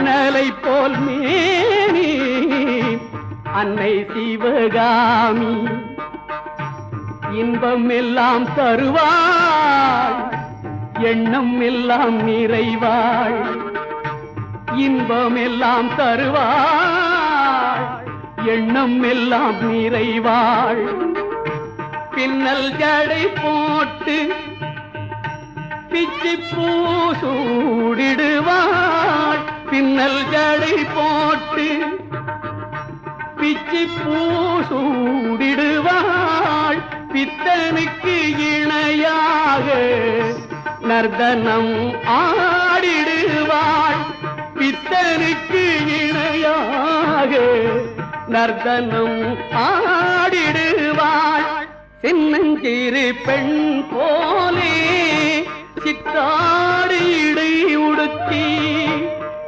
அனலை போல் மேனி அன்னை சிவகாமி இன்பம் எல்லாம் தருவாள் எண்ணம் எல்லாம் நிறைவாள் இன்பம் எல்லாம் தருவாள் எண்ணம் எல்லாம் நிறைவாள் பின்னல் ஜடை போட்டு பிச்சி பூசூடிடுவாள் பின்னல் ஜடை போட்டு பிச்சி பூசூடிடுவாள் பித்தனுக்கு இணையாக நர்தனம் ஆடிடுவாள் பித்தனுக்கு இணையாக நர்தனம் ஆடிடுவாள் சின்னஞ்சிறு பெண் போலே சித்தாடு இடை உடுத்தி